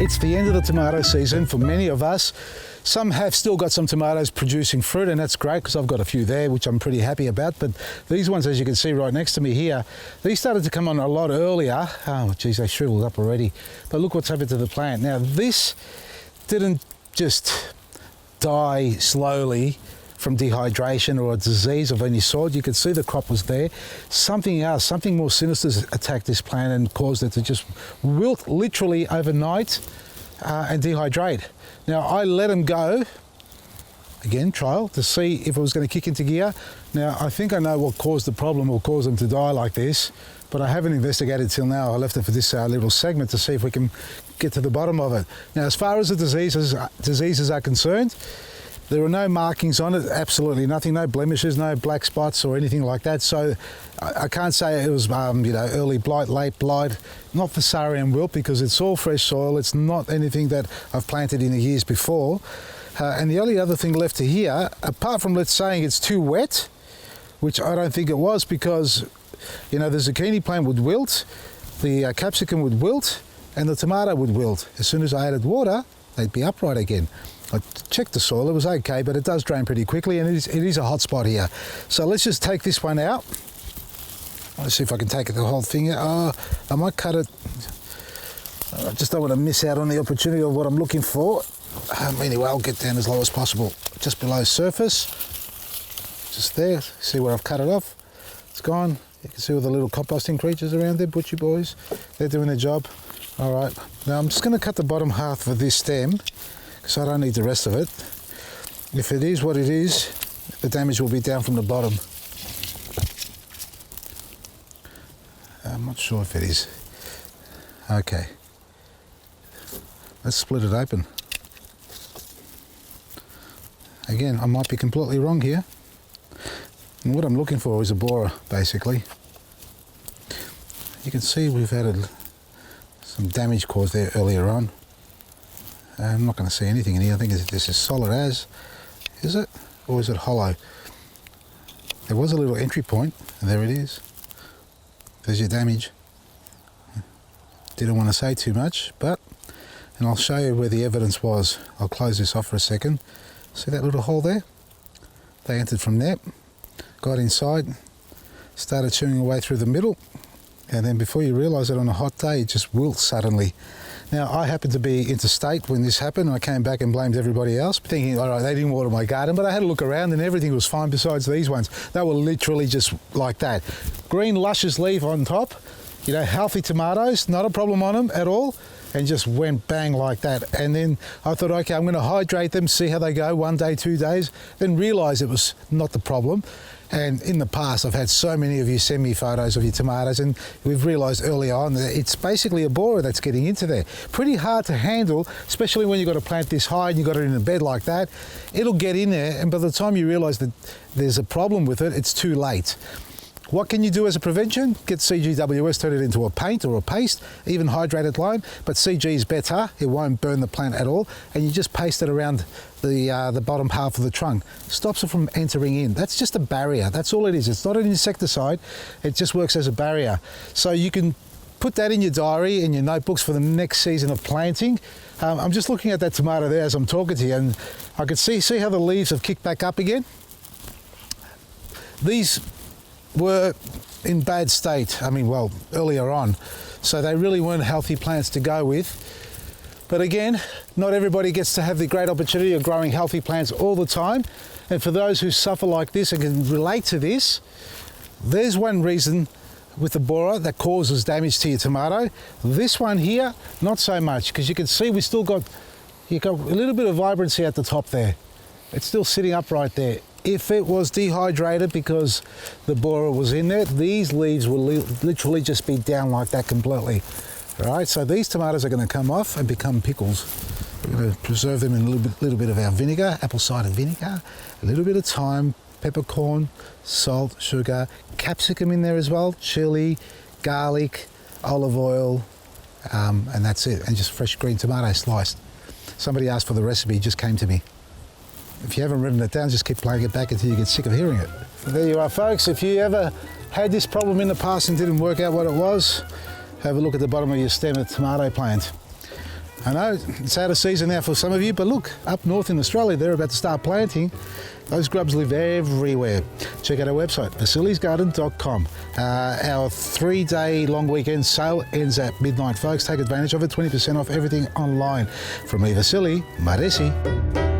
It's the end of the tomato season for many of us. Some have still got some tomatoes producing fruit, and that's great because I've got a few there, which I'm pretty happy about. But these ones, as you can see right next to me here, these started to come on a lot earlier. Oh, geez, they shriveled up already. But look what's happened to the plant. Now, this didn't just die slowly from dehydration or a disease of any sort. You could see the crop was there. Something else, something more sinister attacked this plant and caused it to just wilt literally overnight and dehydrate. Now I let them go, again trial, to see if it was going to kick into gear. Now I think I know what caused the problem or caused them to die like this, but I haven't investigated till now. I left it for this little segment to see if we can get to the bottom of it. Now as far as the diseases are concerned, there are no markings on it, absolutely nothing, no blemishes, no black spots or anything like that. So I can't say it was early blight, late blight, not Fusarium wilt, because it's all fresh soil. It's not anything that I've planted in the years before. And the only other thing left to here, apart from let's saying it's too wet, which I don't think it was, because the zucchini plant would wilt, the capsicum would wilt, and the tomato would wilt. As soon as I added water, they'd be upright again. I checked the soil, it was okay, but it does drain pretty quickly, and it is a hot spot here. So let's just take this one out. Let's see if I can take the whole thing out. I might cut it. I just don't want to miss out on the opportunity of what I'm looking for. Anyway, I'll get down as low as possible, just below surface. Just there, see where I've cut it off. It's gone. You can see all the little composting creatures around there, butcher boys. They're doing their job. All right, now I'm just going to cut the bottom half of this stem, because I don't need the rest of it. If it is what it is, the damage will be down from the bottom. I'm not sure if it is. Okay. Let's split it open. Again, I might be completely wrong here. And what I'm looking for is a borer, basically. You can see we've had some damage caused there earlier on. I'm not going to see anything in here. I think this is solid as. Is it? Or is it hollow? There was a little entry point, and there it is. There's your damage. Didn't want to say too much, and I'll show you where the evidence was. I'll close this off for a second. See that little hole there? They entered from there, got inside, started chewing away through the middle, and then before you realise it, on a hot day, it just wilts suddenly. Now, I happened to be interstate when this happened, and I came back and blamed everybody else, thinking, all right, they didn't water my garden, but I had a look around and everything was fine besides these ones. They were literally just like that. Green, luscious leaf on top, healthy tomatoes, not a problem on them at all, and just went bang like that. And then I thought, okay, I'm going to hydrate them, see how they go, 1 day, 2 days, then realise it was not the problem. And in the past, I've had so many of you send me photos of your tomatoes, and we've realised early on that it's basically a borer that's getting into there. Pretty hard to handle, especially when you've got a plant this high and you've got it in a bed like that. It'll get in there, and by the time you realise that there's a problem with it, it's too late. What can you do as a prevention? Get CGWS, turn it into a paint or a paste, even hydrated lime, but CG is better. It won't burn the plant at all, and you just paste it around the bottom half of the trunk. Stops it from entering in. That's just a barrier. That's all it is. It's not an insecticide. It just works as a barrier. So you can put that in your diary, in your notebooks for the next season of planting. I'm just looking at that tomato there as I'm talking to you, and I can see how the leaves have kicked back up again. These were in bad state, earlier on, so they really weren't healthy plants to go with. But again, not everybody gets to have the great opportunity of growing healthy plants all the time, and for those who suffer like this and can relate to this, there's one reason with the borer that causes damage to your tomato. This one here, not so much, because you can see you've got a little bit of vibrancy at the top there. It's still sitting upright there. If it was dehydrated because the borer was in there, these leaves will literally just be down like that completely. All right, so these tomatoes are going to come off and become pickles. We're going to preserve them in a little bit of our vinegar, apple cider vinegar, a little bit of thyme, peppercorn, salt, sugar, capsicum in there as well, chili, garlic, olive oil, and that's it. And just fresh green tomato sliced. Somebody asked for the recipe, it just came to me. If you haven't written it down, just keep playing it back until you get sick of hearing it. There you are, folks. If you ever had this problem in the past and didn't work out what it was, have a look at the bottom of your stem of the tomato plant. I know it's out of season now for some of you, but look, up north in Australia, they're about to start planting. Those grubs live everywhere. Check out our website, vasili'sgarden.com. Our 3-day long weekend sale ends at midnight, folks. Take advantage of it, 20% off everything online. From me, Vasili Maresi.